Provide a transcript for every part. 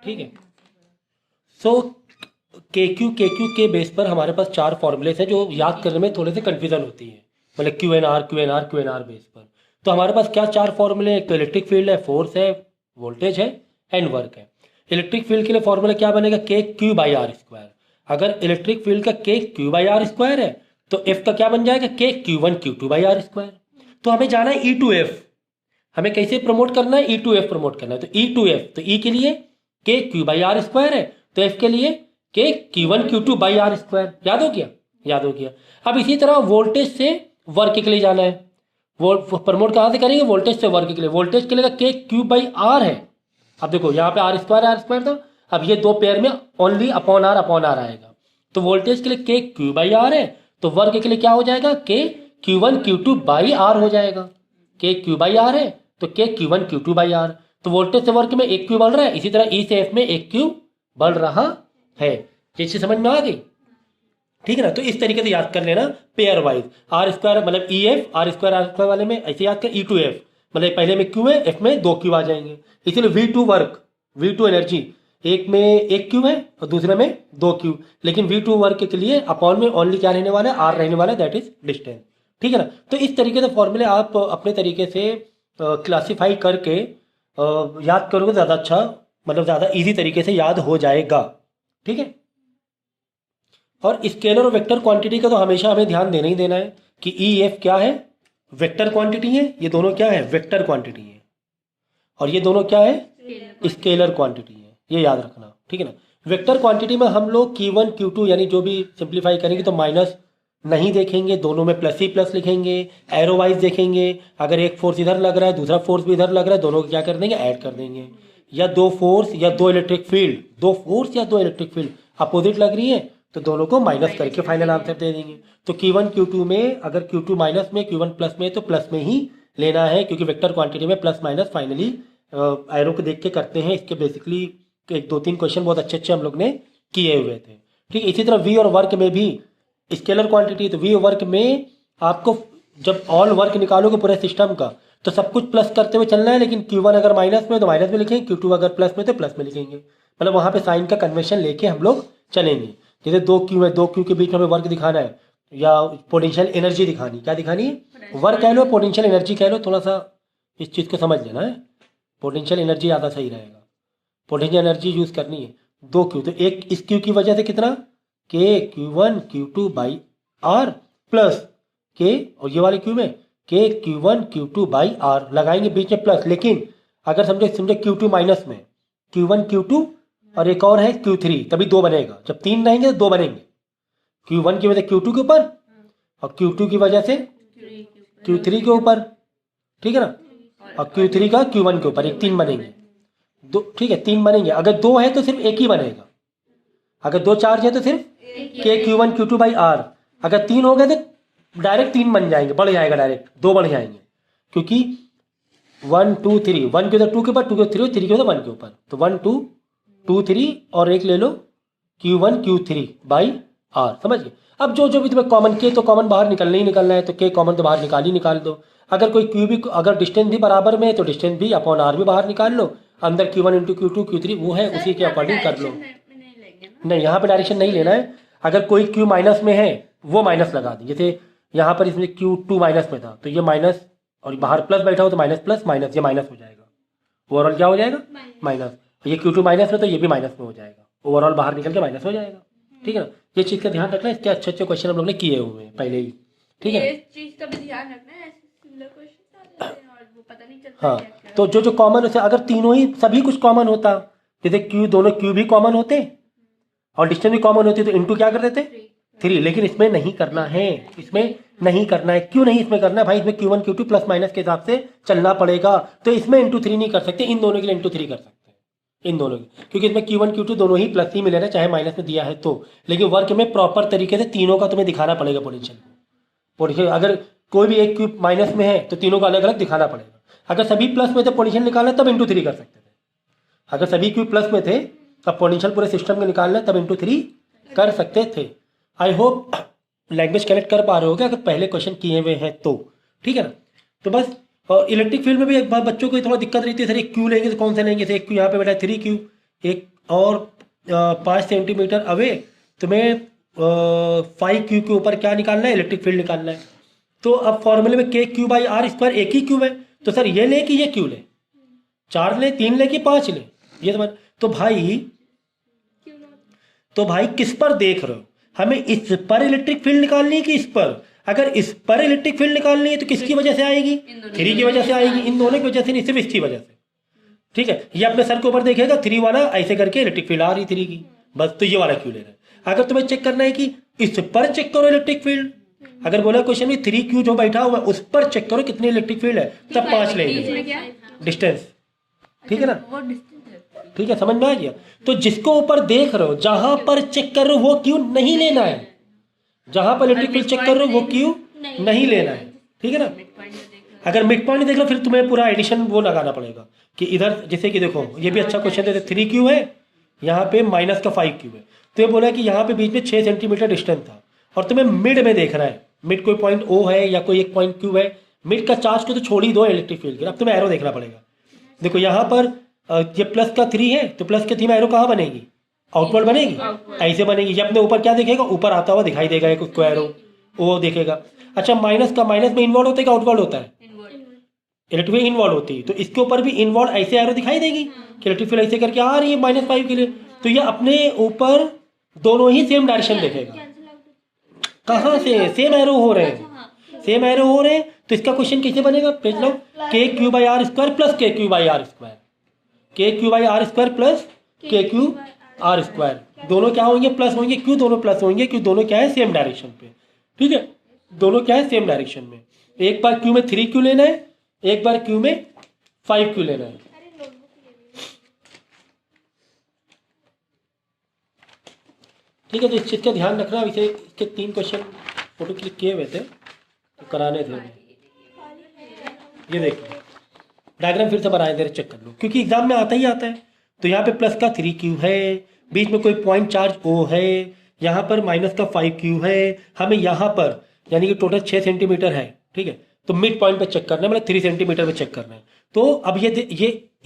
ठीक है। सो के क्यू के बेस पर हमारे पास 4 फॉर्मूलेस हैं जो याद करने में थोड़े से कन्फ्यूजन होती है, मतलब क्यू एन आर बेस पर। तो हमारे पास क्या 4 फॉर्मूले हैं? एक तो इलेक्ट्रिक फील्ड है, फोर्स है, वोल्टेज है एंड वर्क है। इलेक्ट्रिक फील्ड के लिए फॉर्मूला क्या बनेगा? के क्यू बाई आर स्क्वायर। अगर इलेक्ट्रिक फील्ड का के क्यू बाई आर स्क्वायर है तो एफ का क्या बन जाएगा? K Q one Q two by R square. तो हमें जाना है ई टू एफ। हमें कैसे प्रमोट करना है? ई टू एफ प्रमोट करना है। तो ई टू एफ, तो ई के लिए K Q by R square है, तो एफ के लिए K Q one Q two by R square. याद हो गया? याद हो गया। अब इसी तरह वोल्टेज से वर्क के लिए जाना है। वो प्रमोट कहाँ से करेंगे? वोल्टेज से वर्क के लिए। वोल्टेज के लिए के क्यू बाई आर है। अब देखो यहाँ पे आर स्क्वायर था, अब ये दो पेयर में ओनली अपॉन आर आएगा। तो वोल्टेज के लिए के क्यू बाई आर है, तो वर्क के लिए क्या हो जाएगा? K Q one Q two by R हो जाएगा। के क्यू बाई आर है तो K Q one Q two by R. तो वोल्टेज से वर्क में एक क्यू बढ़ रहा है, इसी तरह ई से एफ में एक क्यू बढ़ रहा है। ये चीज समझ में आ गई? ठीक है ना। तो इस तरीके से याद कर लेना पेयर वाइज। आर स्क्वायर मतलब ई एफ, आर स्क्वायर वाले में ऐसे याद कर। ई टू एफ मतलब पहले में क्यू है, एफ में दो क्यू आ जाएंगे। इसीलिए V to work, V to energy, एक में एक क्यू है और दूसरे में दो क्यू, लेकिन वी टू वर्क के लिए अपॉन में ओनली क्या रहने वाला है? आर रहने वाला है, दैट इज डिस्टेंस। ठीक है ना। तो इस तरीके से फॉर्मूले आप अपने तरीके से क्लासीफाई करके याद करोगे ज़्यादा अच्छा, मतलब ज़्यादा इजी तरीके से याद हो जाएगा। ठीक है। और स्केलर और वेक्टर क्वांटिटी का तो हमेशा हमें ध्यान देना ही देना है कि ई एफ क्या है? वेक्टर क्वांटिटी है। ये दोनों क्या है? वेक्टर क्वांटिटी है। और ये दोनों क्या है? स्केलर क्वांटिटी है। ये याद रखना। ठीक है ना। वेक्टर क्वांटिटी में हम लोग Q1 Q2 यानी जो भी सिंप्लीफाई करेंगे तो माइनस नहीं देखेंगे, दोनों में प्लस ही प्लस लिखेंगे, एरो वाइज देखेंगे। अगर एक फोर्स इधर लग रहा है, दूसरा फोर्स भी इधर लग रहा है, दोनों को क्या कर देंगे? ऐड कर देंगे। या दो फोर्स या दो इलेक्ट्रिक फील्ड, दो फोर्स या दो इलेक्ट्रिक फील्ड अपोजिट लग रही है तो दोनों को माइनस करके फाइनल आंसर दे देंगे। तो Q1 Q2 में अगर Q2 माइनस में Q1 प्लस में तो प्लस में ही लेना है, क्योंकि वेक्टर क्वांटिटी में प्लस माइनस फाइनली एरो को देख के करते हैं। इसके बेसिकली एक दो तीन क्वेश्चन बहुत अच्छे अच्छे हम लोग ने किए हुए थे। ठीक है। इसी तरह वी और वर्क में भी स्केलर क्वांटिटी, तो वी और वर्क में आपको जब ऑल वर्क निकालोगे पूरे सिस्टम का तो सब कुछ प्लस करते हुए चलना है, लेकिन Q1 अगर माइनस में तो माइनस में लिखेंगे, Q2 अगर प्लस में तो प्लस में लिखेंगे। मतलब वहाँ पे साइन का कन्वेंशन लेके हम लोग चलेंगे। जैसे दो क्यू है, दो क्यू के बीच में हमें वर्क दिखाना है या पोटेंशियल एनर्जी दिखानी, क्या दिखानी है? वर्क कह लो, पोटेंशियल एनर्जी कह लो, थोड़ा सा इस चीज़ को समझ लेना है। पोटेंशियल एनर्जी ज़्यादा सही रहेगा। पोटेंशियल एनर्जी यूज़ करनी है। दो क्यू, तो एक इस क्यू की वजह से कितना? K Q one Q two by R plus K, और ये वाले क्यू में K Q one Q two by R लगाएंगे बीच में प्लस। लेकिन अगर समझे क्यू टू माइनस में क्यू वन क्यू टू और एक और है क्यू थ्री, तभी दो बनेगा। जब तीन रहेंगे तो दो बनेंगे, क्यू वन की वजह क्यू टू के ऊपर और क्यू टू की वजह से क्यू थ्री के ऊपर। ठीक है ना। और क्यू थ्री का क्यू वन के ऊपर, एक तीन बनेंगे दो। ठीक है, तीन बनेंगे। अगर दो है तो सिर्फ एक ही बनेगा। अगर दो चार्ज है तो सिर्फ K Q one Q two by R. अगर तीन हो गए तो डायरेक्ट तीन बन जाएंगे, बढ़ जाएगा, डायरेक्ट दो बढ़ जाएंगे, क्योंकि वन टू थ्री, वन के उधर टू के ऊपर, टू के थ्री, थ्री के उधर वन के ऊपर, तो वन टू टू थ्री और एक ले लो Q one Q three by R. समझ गए? अब जो जो भी तुम्हें कॉमन, के तो कॉमन बाहर निकलना ही निकलना है, तो के कॉमन तो बाहर निकाल दो। अगर कोई क्यू भी, अगर डिस्टेंस भी बराबर में है तो डिस्टेंस भी अपॉन आर भी बाहर निकाल लो। अंदर Q one into Q two Q three वो है, उसी के अकॉर्डिंग कर लो। नहीं, यहाँ पे डायरेक्शन नहीं लेना है। अगर कोई क्यू माइनस में है वो माइनस लगा दी। जैसे यहाँ पर इसमें क्यू टू माइनस में था तो ये माइनस, और बाहर प्लस बैठा हो तो माइनस प्लस माइनस, ये माइनस हो जाएगा। ओवरऑल क्या हो जाएगा? माइनस। ये क्यू टू माइनस में तो ये भी माइनस में हो जाएगा, ओवरऑल बाहर निकल के माइनस हो जाएगा। ठीक है ना। ये चीज़ का ध्यान रखना है। इसके अच्छे अच्छे क्वेश्चन हम लोग ने किए हुए हैं पहले ही। ठीक है। इस चीज का भी ध्यान रखना है, ऐसे सिमिलर क्वेश्चन आ जाते हैं और वो पता नहीं चलता हाँ, क्या। तो जो जो कॉमन है, अगर तीनों ही सभी कुछ कॉमन होता, जैसे क्यू, दोनों क्यू भी कॉमन होते और डिस्टेंस भी कॉमन होती तो इंटू क्या कर देते? थ्री। लेकिन इसमें नहीं करना है, इसमें नहीं करना है। क्यों नहीं इसमें करना है भाई? इसमें Q one Q two plus minus के हिसाब से चलना पड़ेगा, तो इसमें इंटू थ्री नहीं कर सकते। इन दोनों के लिए इंटू थ्री कर सकते हैं, इन दोनों के, क्योंकि इसमें क्यू वन क्यू टू दोनों ही प्लस ही मिले ना, चाहे माइनस में दिया है तो। लेकिन वर्क में प्रॉपर तरीके से तीनों का तुम्हें दिखाना पड़ेगा पोटेंशियल। अगर कोई भी एक क्यूब माइनस में है तो तीनों का अलग अलग दिखाना पड़ेगा। अगर सभी प्लस में थे पोटेंशियल निकालना तब इंटू थ्री कर सकते थे। अगर सभी क्यूब प्लस में थे तब पोटेंशियल पूरे सिस्टम के निकालना तब इंटू थ्री कर सकते थे। आई होप लैंग्वेज कनेक्ट कर पा रहे हो क्या, अगर पहले क्वेश्चन किए हुए हैं तो। ठीक है ना। तो बस इलेक्ट्रिक फील्ड में भी एक बार बच्चों को थोड़ा दिक्कत रहती है, सर एक क्यू लेंगे तो कौन सा लेंगे? एक क्यू यहाँ पे बैठा है, थ्री क्यू, एक और 5 सेंटीमीटर अवे तुम्हें 5Q के ऊपर क्या निकालना है, इलेक्ट्रिक फील्ड निकालना है। तो अब फॉर्मूले में KQ/R² एक ही क्यूब है, तो सर ये ले कि ये क्यू ले, 4 ले, 3 ले कि 5 ले, ये समझ। तो भाई किस पर देख रहे हो, हमें इस पर इलेक्ट्रिक फील्ड निकालनी है कि इस पर? अगर इस पर इलेक्ट्रिक फील्ड निकालनी है तो किसकी वजह से आएगी, 3 की वजह से आएगी, इन दोनों की वजह से नहीं, सिर्फ इसकी वजह से। ठीक है, ये अपने सर के ऊपर देखेगा 3 वाला, ऐसे करके इलेक्ट्रिक फील्ड आ रही 3 की, बस तो ये वाला क्यू लेना है। अगर तुम्हें चेक करना है कि इस पर चेक करो इलेक्ट्रिक फील्ड, अगर बोला क्वेश्चन में 3Q जो बैठा हुआ है उस पर चेक करो कितनी इलेक्ट्रिक फील्ड है, तब 5 लेंगे, डिस्टेंस। ठीक है ना, ठीक है, समझ में आ गया। तो जिसको ऊपर देख रहे हो, जहां पर चेक कर रहे हो वो क्यू नहीं लेना है, जहां पर इलेक्ट्रिक फील्ड चेक कर रहे हो वो क्यू नहीं लेना है। ठीक है ना, अगर मिड पॉइंट देख लो फिर तुम्हें पूरा एडिशन वो लगाना पड़ेगा कि इधर, जैसे कि देखो ये भी अच्छा क्वेश्चन देते, 3Q है, यहाँ पे -5Q है, तो ये बोला कि यहाँ पे बीच में 6 सेंटीमीटर डिस्टेंस था और तुम्हें मिड में देखना है, मिड कोई पॉइंट O है या कोई एक पॉइंट Q है, मिड का चार्ज को तो छोड़ ही दो इलेक्ट्रिक फील्ड के, अब तुम्हें एरो देखना पड़ेगा। देखो यहाँ पर ये प्लस का 3 है, तो प्लस के 3 में एरो कहाँ बनेगी, आउटवर्ड बनेगी, ऐसे बनेगी। ये अपने ऊपर क्या दिखेगा, ऊपर आता हुआ दिखाई देगा एक उसको एरो, वो देखेगा। अच्छा माइनस का, माइनस में इन्वॉल्व होता है कि आउटवर्ड होता है, इलेक्ट्रिक फील्ड इन्वॉल्व होती है, तो इसके ऊपर भी इन्वॉल्व ऐसे एरो दिखाई देगी कि इलेक्ट्रिक फील्ड ऐसे करके आ रही है -5 के लिए, तो ये अपने ऊपर दोनों ही सेम डायरेक्शन देखेगा। कहाँ से सेम एरो हो रहे हैं, सेम एरो हो रहे हैं, तो इसका क्वेश्चन कैसे बनेगा, पेज लो, KQ/R² plus KQ/R², KQ/R² plus KQ/R², दोनों क्या होंगे, प्लस होंगे, क्यों दोनों प्लस होंगे, क्यों दोनों क्या है, सेम डायरेक्शन पे। ठीक है, दोनों क्या है, सेम डायरेक्शन में। एक बार क्यू में 3Q लेना है, एक बार क्यू में 5Q लेना है। ठीक है, तो इस चीज़ का ध्यान रखना। इसे इसके 3 क्वेश्चन फोटो क्लिक किए हुए थे तो कराने थे, ये देखो डायग्राम फिर से बनाए दे रहे, चेक कर लो, क्योंकि एग्जाम में आता ही आता है। तो यहाँ पे प्लस का 3Q है, बीच में कोई पॉइंट चार्ज O है, यहाँ पर माइनस का 5Q है, हमें यहाँ पर यानी कि टोटल 6 सेंटीमीटर है। ठीक है, तो मिड पॉइंट पे चेक करना है, मतलब 3 सेंटीमीटर पे चेक करना है। तो अब ये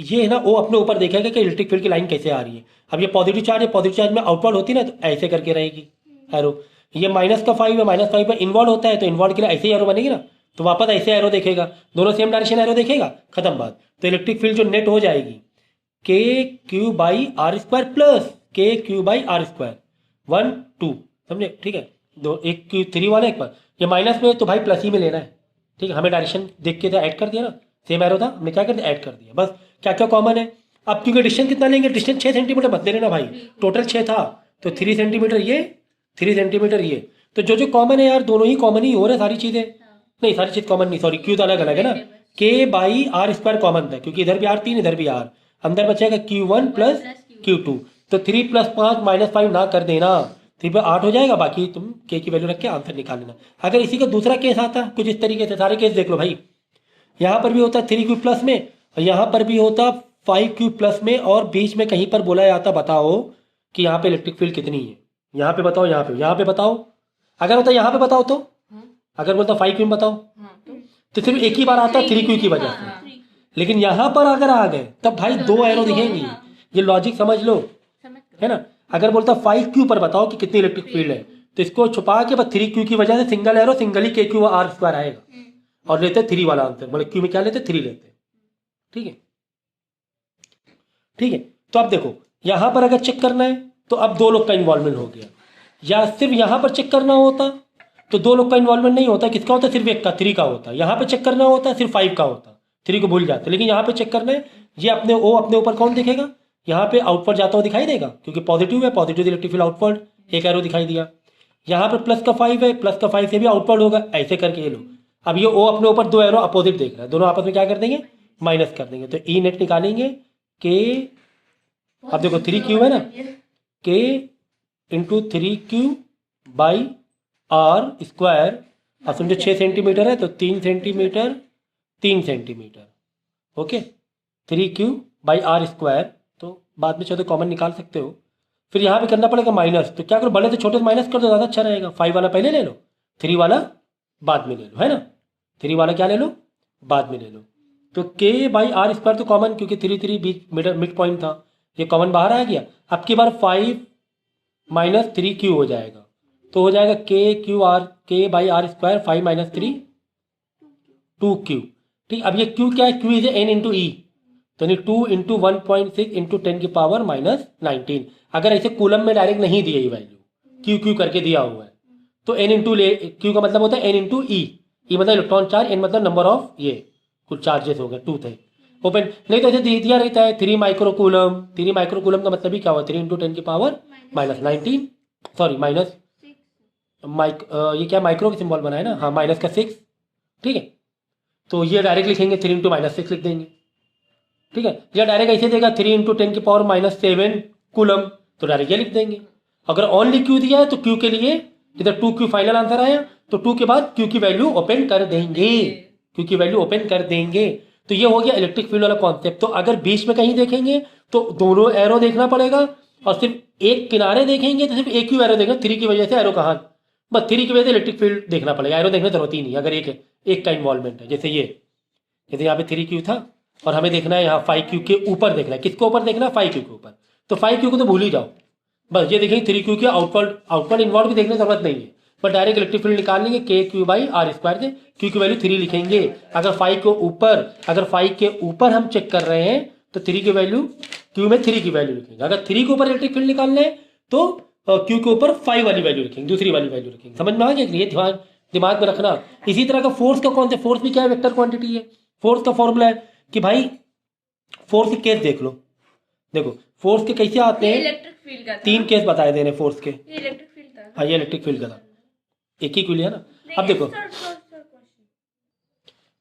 है ना, वो अपने ऊपर देखेगा कि इलेक्ट्रिक फील्ड की लाइन कैसे आ रही है। अब ये पॉजिटिव चार्ज है, पॉजिटिव चार्ज में आउटवर्ड होती है ना, तो ऐसे करके रहेगी एरो। ये -5 है, -5 में इन्वॉल्व होता है, तो इन्वॉल्व के लिए ऐसे ही एरो बनेगी ना, तो वापस ऐसे एरो देखेगा, दोनों सेम डायरेक्शन एरो देखेगा, खत्म बात। तो इलेक्ट्रिक फील्ड जो नेट हो जाएगी KQ/R² प्लस KQ/R², 1 2, समझे। ठीक है, दो एक Q3 वाला एक बार, ये माइनस में तो भाई प्लस ही में लेना है। ठीक है, हमें डायरेक्शन देख के तो ऐड कर दिया ना, सेम एरो था, हमने क्या कर दिया, ऐड कर दिया, बस। क्या क्या कॉमन है, अब क्योंकि डिस्टेंस कितना लेंगे, डिस्टेंस 6 सेंटीमीटर मत ले लेना भाई, टोटल 6 था, तो 3 सेंटीमीटर ये, 3 सेंटीमीटर ये, तो जो कॉमन है यार, दोनों ही कॉमन ही हो रहे सारी चीज़ें, नहीं सारी चीज़ कॉमन नहीं, सॉरी, क्यू तो अलग अलग है ना, K/R² कॉमन था, क्योंकि इधर भी R3 इधर भी R, अंदर बचेगा Q1 प्लस Q2, तो 3 + 5 -5 ना कर देना, 3 पर 8 हो जाएगा, बाकी तुम K की वैल्यू रख के आंसर निकाल लेना। अगर इसी का दूसरा केस आता कुछ इस तरीके से, सारे केस देख लो भाई, यहाँ पर भी होता 3Q प्लस में, और यहाँ पर भी होता 5Q प्लस में, और बीच में कहीं पर बोला जाता बताओ कि यहाँ पे इलेक्ट्रिक फील्ड कितनी है, यहाँ पे बताओ, यहाँ पे बताओ, अगर होता यहाँ पे बताओ, तो अगर बोलता 5Q में बताओ, तो सिर्फ एक ही बार आता 3Q की वजह से, लेकिन यहाँ पर अगर आ गए तब भाई 2 एरो दिखेंगी, ये लॉजिक समझ लो, है ना। अगर बोलता 5Q पर बताओ कि कितनी इलेक्ट्रिक फील्ड है, तो इसको छुपा के बस 3Q की वजह से सिंगल एरो, सिंगल ही KQ/R² आएगा, और लेते 3 वाला आंसर, मतलब Q में क्या लेते, 3 लेते। ठीक है, ठीक है, तो अब देखो यहाँ पर अगर चेक करना है तो अब 2 लोग का इन्वॉल्वमेंट हो गया, या सिर्फ यहाँ पर चेक करना होता तो 2 लोग का इन्वॉल्वमेंट नहीं होता, किसका होता, सिर्फ एक का, 3 का होता। यहाँ पे चेक करना होता सिर्फ 5 का होता, 3 को भूल जाते, लेकिन यहाँ पे चेक करना है, ये अपने ऊपर कौन दिखेगा, यहाँ पे आउटवर्ड जाता हुआ दिखाई देगा, क्योंकि पॉजिटिव है, पॉजिटिव इलेक्ट्रिक फील्ड आउटवर्ड, एक एरो दिखाई दिया। यहाँ पर प्लस का 5 है, प्लस का 5 से भी आउटवर्ड होगा, ऐसे करके ये लो। अब ये O अपने ऊपर 2 एरो अपोजिट देख रहा है, दोनों आपस में क्या कर देंगे, माइनस कर देंगे, तो E नेट निकालेंगे K, अब देखो 3Q है ना, K × 3Q/R², अब समझो 6 सेंटीमीटर है तो 3 सेंटीमीटर 3 सेंटीमीटर, ओके, 3Q/R², तो बाद में चाहे तो कॉमन निकाल सकते हो। फिर यहाँ पे करना पड़ेगा माइनस, तो क्या करो, बड़े से छोटे से माइनस कर दो, ज़्यादा अच्छा रहेगा। 5 वाला पहले ले लो, 3 वाला बाद में ले लो, है ना, 3 वाला क्या ले लो, बाद में ले लो। तो K/R² तो कॉमन, क्योंकि 3 3 बीच मिड पॉइंट था, ये कॉमन बाहर आ गया। अब की बार 5 माइनस 3 हो जाएगा, तो हो जाएगा के बाई आर स्क्वायर 5 माइनस 3 2 ठीक। अब ये क्यू क्या है, क्यू इज एन इंटू ई, तो यानी 2 इंटू 1.6 इंटू 10 की पावर माइनस 19। अगर ऐसे कूलम में डायरेक्ट नहीं दिया ये वैल्यू, क्यू करके दिया हुआ है, तो एन इंटू ले, क्यू का मतलब होता है एन इंटू ई, ई मतलब इलेक्ट्रॉन चार्ज, एन मतलब नंबर ऑफ ये कुछ चार्जेस हो गए, 2 थे ओपन। नहीं तो ऐसे दिया रहता है 3 माइक्रोकूलम। 3 माइक्रोकूलम का मतलब ही क्या हुआ, 3 इंटू 10 की पावर माइनस 19, सॉरी माइनस ये क्या माइक्रो का सिंबल बना है ना, हाँ माइनस का 6, ठीक है। तो ये डायरेक्ट लिखेंगे 3 इंटू माइनस 6 लिख देंगे, ठीक है। या डायरेक्ट ऐसे देगा 3 इंटू 10 की पावर माइनस 7 कूलम, तो डायरेक्ट ये लिख देंगे। अगर ओनली क्यू दिया है तो क्यू के लिए इधर 2Q फाइनल आंसर आया, तो 2 के बाद क्यू की वैल्यू ओपन कर देंगे, क्यू की वैल्यू ओपन कर देंगे। तो ये हो गया इलेक्ट्रिक फील्ड वाला कॉन्सेप्ट। तो अगर बीच में कहीं देखेंगे तो दोनों एरो देखना पड़ेगा, और सिर्फ एक किनारे देखेंगे तो सिर्फ एक ही एरो देखना, 3 की वजह से एरो कहाँ, बस 3 की वजह से इलेक्ट्रिक फील्ड देखना पड़ेगा, एरो देखने की जरूरत ही नहीं अगर एक का इन्वॉल्वमेंट है। जैसे जैसे यहाँ पे 3Q था और हमें देखना है यहाँ 5Q के ऊपर देखना है, किसको ऊपर देखना है, 5Q के ऊपर, तो 5Q को तो भूल ही जाओ, बस ये देखेंगे 3Q के आउटवर्ड इन्वॉल्व भी देखने की जरूरत नहीं है, पर डायरेक्ट इलेक्ट्रिक फील्ड निकाल लेंगे KQ बाई आर स्क्वायर से, Q की वैल्यू 3 लिखेंगे। अगर 5 के ऊपर हम चेक कर रहे हैं तो 3 की वैल्यू, Q में 3 की वैल्यू लिखेंगे। अगर 3 के ऊपर इलेक्ट्रिक फील्ड निकालना है तो Q के ऊपर 5 वाली वैल्यू लिखेंगे, दूसरी वाली वैल्यू लिखेंगे। समझ में आ गया, ये दिमाग में रखना। इसी तरह का फोर्स का कौन सा, फोर्स भी क्या है, वेक्टर क्वांटिटी है। फोर्स का फॉर्मूला है कि भाई फोर्स के केस देख लो, देखो फोर्स के कैसे आते हैं, इलेक्ट्रिक फील्ड का था। 3 केस बताए देने फोर्स के। ये इलेक्ट्रिक फील्ड था। हाँ ये इलेक्ट्रिक फील्ड का था, एक ही क्यू लिया ना। अब देखो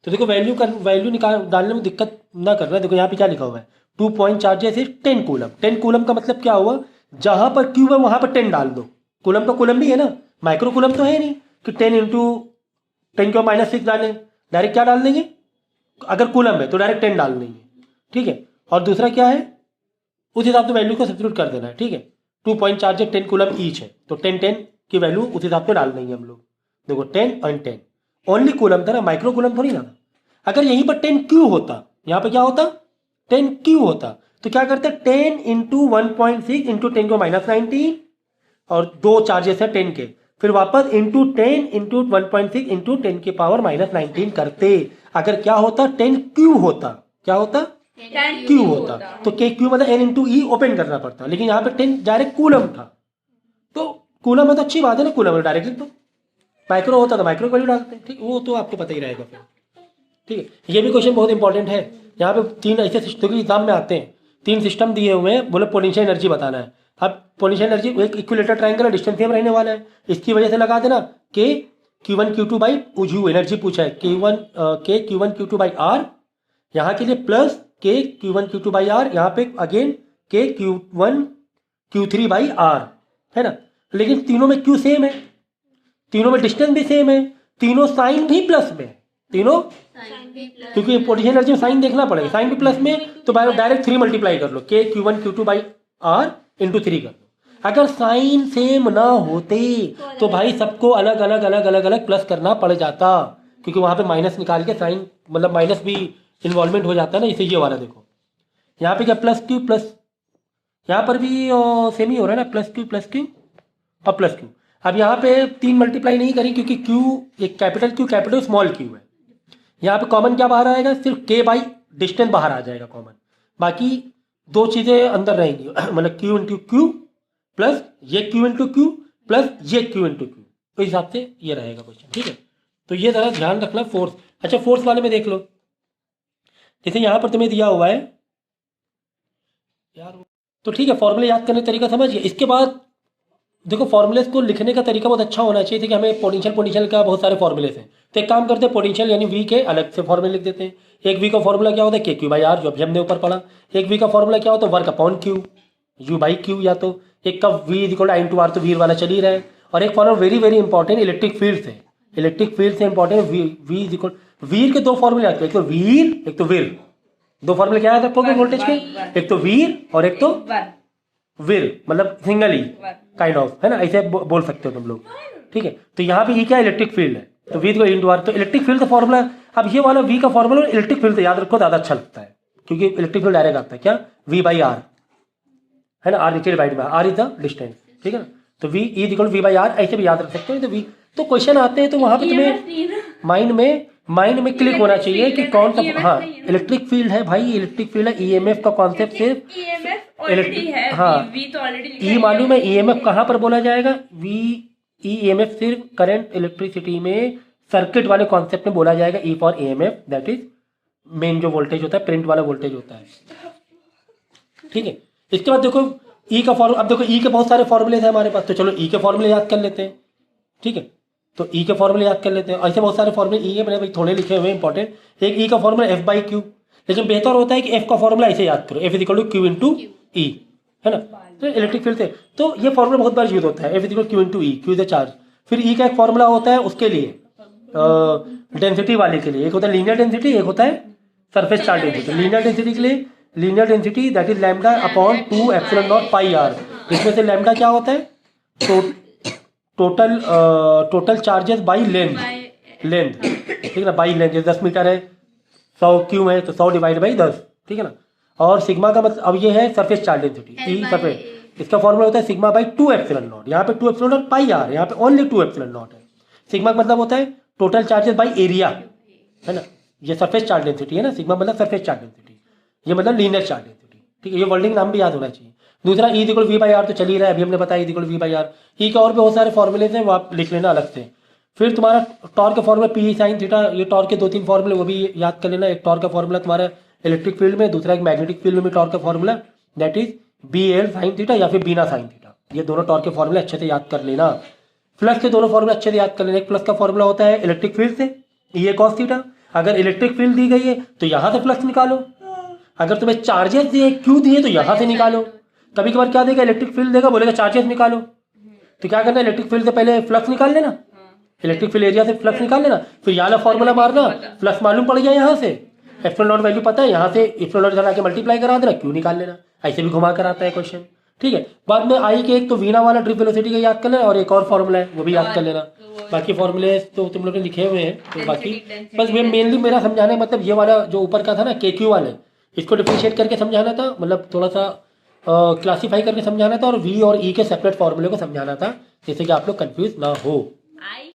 तो देखो वैल्यू निकाल डालने में दिक्कत ना करना। देखो यहाँ पे क्या लिखा हुआ है, 2 point charges is 10 coulomb. 10 coulomb का मतलब क्या हुआ, जहां पर क्यू है वहां पर 10 डाल दो। कूलम तो कूलम भी है ना, माइक्रो कूलम तो है नहीं कि 10 इंटू 10 के माइनस 6 डालें, डायरेक्ट क्या डाल देंगे, अगर कूलम है तो डायरेक्ट 10 डाल देंगे, ठीक है। और दूसरा क्या है, उस हिसाब से वैल्यू को सब्स्टिट्यूट कर देना है, ठीक है। 2 पॉइंट चार्ज 10 कूलम ईच है, तो 10 की वैल्यू उस हिसाब से डाल देंगे हम लोग। देखो 10 और 10 ओनली कूलम था ना, माइक्रो कूलम थोड़ी ना था। अगर यहीं पर 10Q होता, यहाँ पे क्या होता 10Q होता, तो क्या करते 10 इंटू 1.6 इंटू 10 को माइनस 19, और दो चार्जेस है 10 के, फिर वापस इंटू 10 इंटू 1.6 इंटू 10 की पावर माइनस 19 करते। अगर क्या होता 10Q होता, क्या होता Q होता, तो KQ मतलब N इंटू ई ओपन करना पड़ता, लेकिन यहाँ पे 10 डायरेक्ट कूलम था, तो कूलम है तो अच्छी बात है ना, कूलम में डायरेक्ट लिख दो। माइक्रो होता तो माइक्रो वैल्यू डालते, ठीक, वो तो आपको पता ही रहेगा फिर, ठीक है। ये भी क्वेश्चन बहुत इंपॉर्टेंट है। यहाँ पे 3 ऐसे सिस्टम के एग्जाम में आते हैं, 3 सिस्टम दिए हुए हैं, बोले पोटेंशियल एनर्जी बताना है। अब पोटेंशियल एनर्जी एक इक्विलेटर ट्रायंगल डिस्टेंस सेम रहने वाला है, इसकी वजह से लगा देना के Q1 Q2 by you, energy पूछा है के Q1 Q2 बाई आर, यहाँ के लिए प्लस के Q1 Q2 बाई आर, यहाँ पे अगेन के Q1 Q3 बाई आर, है ना। लेकिन तीनों में Q सेम है, तीनों में डिस्टेंस भी सेम है, तीनों साइन भी प्लस में, तीनों, क्योंकि पोटेंशियल एनर्जी में साइन देखना पड़ेगा, साइन भी प्लस में, तो डायरेक्ट 3 मल्टीप्लाई कर लो, के Q1 Q2 by are into 3 कर लो। अगर साइन सेम ना होते तो भाई सबको अलग अलग प्लस करना पड़ जाता, क्योंकि वहां पे माइनस निकाल के साइन मतलब माइनस भी इन्वॉल्वमेंट हो जाता है ना। इसे ये वाला देखो, यहाँ पे क्या प्लस क्यू प्लस, यहाँ पर भी सेम ही हो रहा है ना, प्लस क्यू और प्लस क्यू। अब यहाँ पे 3 मल्टीप्लाई नहीं करें क्योंकि क्यू एक कैपिटल स्मॉल क्यू है। यहाँ पे कॉमन क्या बाहर आएगा, सिर्फ के बाई डिस्टेंस बाहर आ जाएगा कॉमन, बाकी दो चीज़ें अंदर रहेंगी मतलब क्यू इंटू क्यू प्लस ये क्यू इंटू क्यू प्लस ये क्यू इंटू क्यू, तो इस हिसाब से ये रहेगा क्वेश्चन, ठीक है। तो ये ज़रा ध्यान रखना फोर्स। अच्छा फोर्स वाले में देख लो, जैसे यहाँ पर तुम्हें दिया हुआ है यार, तो ठीक है फॉर्मूले याद करने का तरीका समझिए। इसके बाद देखो फॉर्मूलेस को लिखने का तरीका बहुत अच्छा होना चाहिए, कि हमें पोटेंशियल का बहुत सारे फॉर्मूलेस हैं, तो एक काम करते हैं पोटेंशियल यानी वी के अलग से फॉर्मूले लिख देते हैं। एक वी का फॉर्मूला क्या होता है KQ बाई आर, जो अभी हमने ऊपर पढ़ा। एक वी का फॉर्मूला क्या होता है work upon Q, U by Q, या तो एक का V is equal to I into R, तो वीर वाला चल ही रहा है। और एक formula very important electric field से, इंपॉर्टेंट वी इज इक्वल, वीर के 2 फॉर्मूले आते हैं, एक तो वीर एक तो वीर। 2 फॉर्मूले क्या याद रखोगे वोल्टेज के, एक तो वीर और एक तो विर, मतलब सिंगल ही काइंड ऑफ, है ना, ऐसे बोल सकते हो तुम लोग, ठीक है। तो यहाँ पे ये क्या इलेक्ट्रिक फील्ड है, तो वी इंटू आर, तो इलेक्ट्रिक फील्ड का फॉर्मूला। अब ये वाला वी का फॉर्मूला इलेक्ट्रिक फील्ड से याद रखो, ज़्यादा अच्छा लगता है, क्योंकि इलेक्ट्रिक फील्ड डायरेक्ट आता है क्या, वी बाई आर, है ना, आर नीचे divide by R is the distance, ठीक है ना। तो V is equal V by R ऐसे भी याद रख सकते हो। तो वी तो क्वेश्चन आते हैं तो वहाँ पे तुम्हें माइंड में क्लिक होना चाहिए कि कौन सा, हाँ इलेक्ट्रिक फील्ड है भाई, इलेक्ट्रिक फील्ड है। ईएमएफ का कॉन्सेप्ट सिर्फ ईएमएफ ऑलरेडी है, हाँ वी तो ऑलरेडी लिखा ई है। मालूम है। ईएमएफ कहाँ पर बोला जाएगा, वी ईएमएफ सिर्फ करंट इलेक्ट्रिसिटी में सर्किट वाले कॉन्सेप्ट में बोला जाएगा। E for EMF that is main जो वोल्टेज होता है, प्रिंट वाला वोल्टेज होता है, ठीक है। इसके बाद देखो ई का फॉर्मूला, अब देखो ई के बहुत सारे फॉर्मूले हैं हमारे पास, तो चलो ई के फॉर्मूले याद कर लेते हैं, ठीक है। तो ई के फॉर्मूले याद कर लेते हैं। ऐसे बहुत सारे फॉर्मूले ई है, मैंने भाई थोड़े लिखे हुए इंपॉर्टेंट। एक ई का फॉर्मूला एफ बाई क्यू, लेकिन बेहतर होता है कि एफ का फॉर्मूला ऐसे याद करो, F is equal to Q into E, है ना। तो इलेक्ट्रिक फील्ड से तो ये फॉर्मूला बहुत बार यूज होता है, F is equal Q into E, Q is the charge. फिर ई का एक फॉर्मूला होता है उसके लिए डेंसिटी वाले के लिए, एक होता है लीनियर डेंसिटी, एक होता है surface charge density. Linear density के लिए linear density that is lambda upon 2 epsilon not pi r. इसमें से लैम्डा क्या होता है, टोटल चार्जेस बाई लेंथ, ठीक है ना, बाई लेंथ। जैसे 10 मीटर है, 100 क्यू है तो 100 डिवाइड बाई 10, ठीक है ना। और सिग्मा का मतलब अब ये है सरफेस चार्ज डेंसिटी, ई सरफेस, इसका फॉर्मूला होता है सिग्मा बाई 2 एप्सिलॉन नॉट। यहाँ पे 2 एप्सिलॉन नॉट पाई आर, यहाँ पे ओनली 2 एप्सिलॉन नॉट है। सिग्मा का मतलब होता है टोटल चार्जेस बाई एरिया, है ना। ये सरफेस चार्ज डेंसिटी है ना, सिग्मा मतलब सरफेस चार्ज डेंसिटी, ये मतलब लीनियर चार्ज डेंसिटी, ठीक है। ये वर्ल्डिंग नाम भी याद होना चाहिए। दूसरा E equal V by R तो चल ही रहा है, अभी हमने बताया E equal V by R. E के और भी बहुत सारे फॉर्मूले हैं, वो आप लिख लेना अलग से। फिर तुम्हारा टॉर्क का फॉर्मूला पी साइन थीटा, ये टॉर्क के 2-3 फॉर्मूले वो भी याद कर लेना। एक टॉर्क का फॉर्मूला तुम्हारा इलेक्ट्रिक फील्ड में, दूसरा एक मैग्नेटिक फील्ड में भी टॉर्क का formula that is B L sine theta या फिर बीना साइन थीटा। ये दोनों टॉर्क के फॉर्मूले अच्छे से याद कर लेना। फ्लक्स के दोनों फॉर्मूले अच्छे से याद कर लेना। एक फ्लक्स का फॉर्मूला होता है इलेक्ट्रिक फील्ड से ये कॉस थीटा, अगर इलेक्ट्रिक फील्ड दी गई है तो यहाँ से फ्लक्स निकालो, अगर तुम्हें चार्जेस दिए क्यू दिए तो यहाँ से निकालो। कभी कभार क्या देगा, इलेक्ट्रिक फील्ड देगा, बोलेगा चार्जेस निकालो, तो क्या करना है, इलेक्ट्रिक फील्ड से पहले फ्लक्स निकाल लेना, इलेक्ट्रिक फील्ड एरिया से फ्लक्स निकाल लेना, फिर यहाँ वाला फॉर्मूला मारना, फ्लक्स मालूम पड़ गया यहाँ से, एप्सिलॉन नॉट वैल्यू पता है, यहाँ से एप्सिलॉन नॉट लगा के मल्टीप्लाई करा देना, क्यू निकाल लेना। ऐसे भी घुमा कर आता है क्वेश्चन, ठीक है। बाद में आई के एक तो वीना वाला ड्रिप वेलोसिटी का याद कर लेना, और एक और फॉर्मूला है वो भी याद कर लेना। बाकी फॉर्मूले तो तुम लोग ने लिखे हुए हैं, तो बाकी बस मेनली मेरा समझाने मतलब ये वाला जो ऊपर का था ना के क्यू वाले, इसको डिफरेंशिएट करके समझाना था, मतलब थोड़ा सा क्लासीफाई करके समझाना था, और वी और ई के सेपरेट फॉर्मूले को समझाना था, जिससे कि आप लोग कंफ्यूज ना हो।